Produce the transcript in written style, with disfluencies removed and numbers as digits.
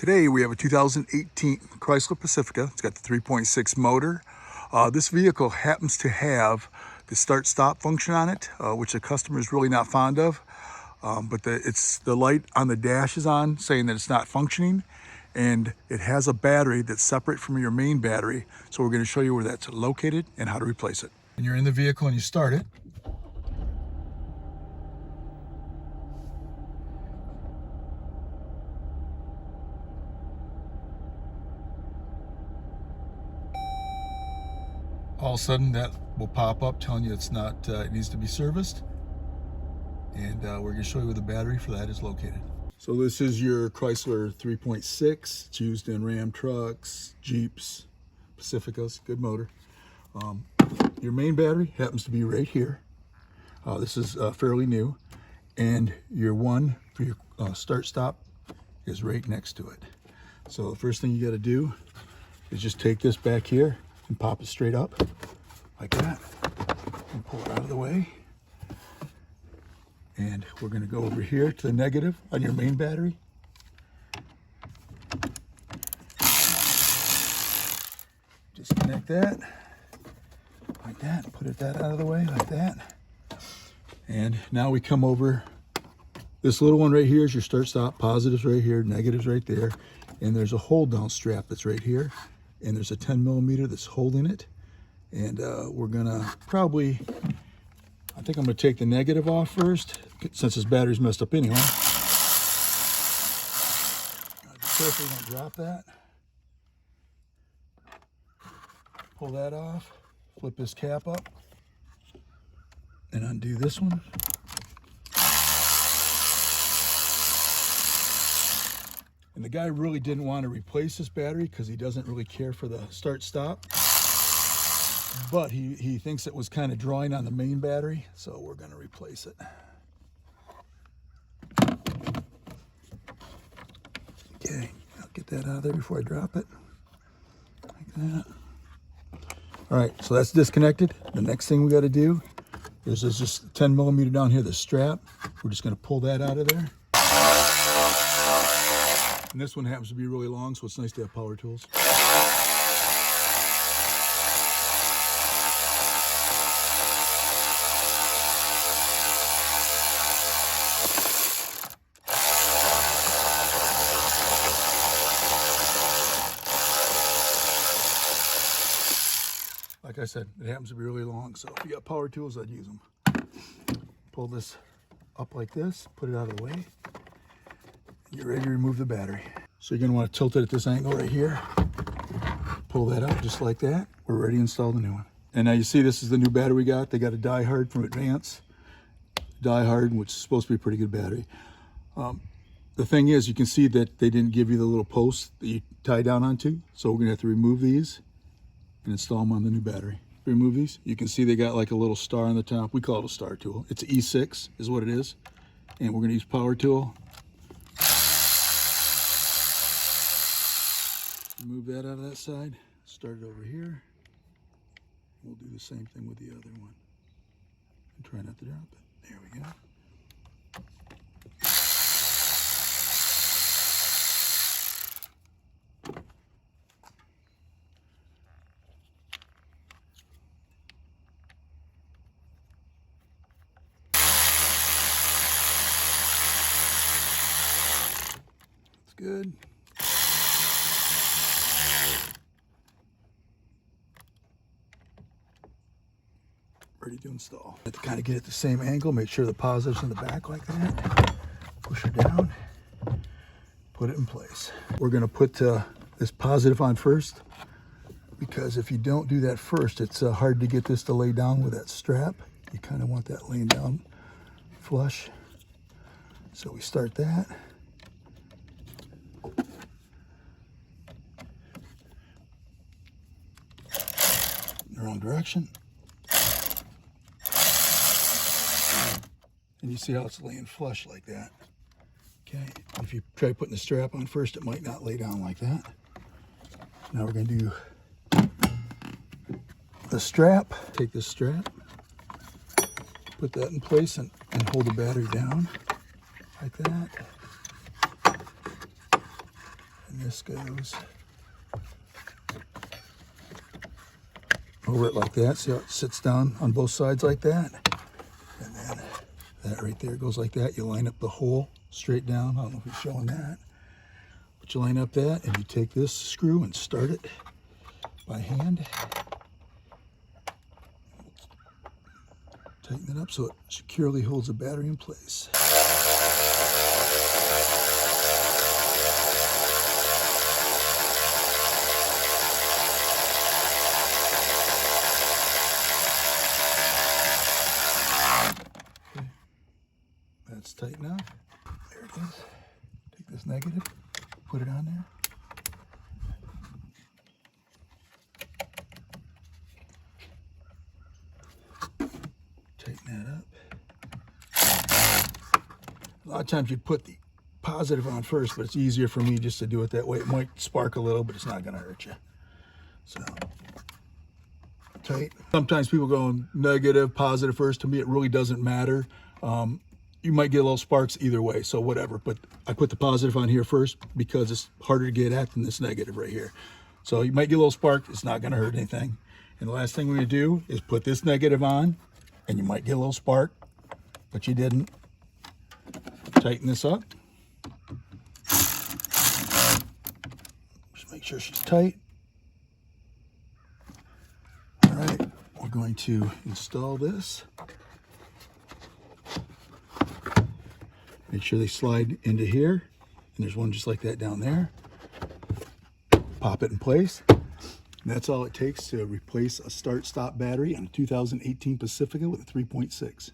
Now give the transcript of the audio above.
Today we have a 2018 Chrysler Pacifica. It's got the 3.6 motor. This vehicle happens to have the start-stop function on it, which the customer is really not fond of. But the light on the dash is on, saying that it's not functioning. And it has a battery that's separate from your main battery. So we're going to show you where that's located and how to replace it. When you're in the vehicle and you start it, all of a sudden that will pop up telling you it's not, it needs to be serviced. And we're going to show you where the battery for that is located. So this is your Chrysler 3.6. It's used in Ram trucks, Jeeps, Pacificas, good motor. Your main battery happens to be right here. This is fairly new. And your one for your start-stop is right next to it. So the first thing you got to do is just take this back here and pop it straight up like that and pull it out of the way. And we're going to go over here to the negative on your main battery. Disconnect that like that, put that out of the way like that. And now we come over, this little one right here is your start-stop, positives right here, negatives right there. And there's a hold down strap that's right here. And there's a 10mm that's holding it. And we're gonna probably, I think I'm gonna take the negative off first, since this battery's messed up anyway. Just carefully don't drop that. Pull that off, flip this cap up, and undo this one. And the guy really didn't want to replace this battery because he doesn't really care for the start-stop. But he thinks it was kind of drawing on the main battery, so we're going to replace it. Okay, I'll get that out of there before I drop it. Like that. All right, so that's disconnected. The next thing we got to do is there's just 10mm down here, the strap. We're just going to pull that out of there. And this one happens to be really long, so it's nice to have power tools. Like I said, it happens to be really long, so if you got power tools, I'd use them. Pull this up like this, put it out of the way. You're ready to remove the battery. So you're going to want to tilt it at this angle right here. Pull that up just like that. We're ready to install the new one. And now you see this is the new battery we got. They got a die-hard from Advance. Die-hard, which is supposed to be a pretty good battery. The thing is, you can see that they didn't give you the little posts that you tie down onto. So we're going to have to remove these and install them on the new battery. Remove these. You can see they got like a little star on the top. We call it a star tool. It's an E6 is what it is. And we're going to use power tool. Move that out of that side, start it over here. We'll do the same thing with the other one. And try not to drop it. There we go. That's good. Ready to install. Have to kind of get it the same angle, make sure the positive's in the back like that. Push her down, put it in place. We're going to put this positive on first, because if you don't do that first, it's hard to get this to lay down with that strap. You kind of want that laying down flush. So we start that. In the wrong direction. And you see how it's laying flush like that. Okay, if you try putting the strap on first, it might not lay down like that. Now we're going to do the strap. Take this strap, put that in place and hold the battery down like that. And this goes over it like that. See how it sits down on both sides like that? And then that right there goes like that. You line up the hole straight down. I don't know if you're showing that. But you line up that and you take this screw and start it by hand. Tighten it up so it securely holds the battery in place. Okay. That's tight enough. There it is. Take this negative, put it on there. Tighten that up. A lot of times you put the positive on first, but it's easier for me just to do it that way. It might spark a little, but it's not going to hurt you. So, tight. Sometimes people go negative, positive first. To me, it really doesn't matter. You might get a little sparks either way, so whatever. But I put the positive on here first because it's harder to get at than this negative right here. So you might get a little spark. It's not going to hurt anything. And the last thing we're going to do is put this negative on, and you might get a little spark, but you didn't. Tighten this up. Just make sure she's tight. All right, we're going to install this. Make sure they slide into here, and there's one just like that down there. Pop it in place. And that's all it takes to replace a start-stop battery on a 2018 Pacifica with a 3.6.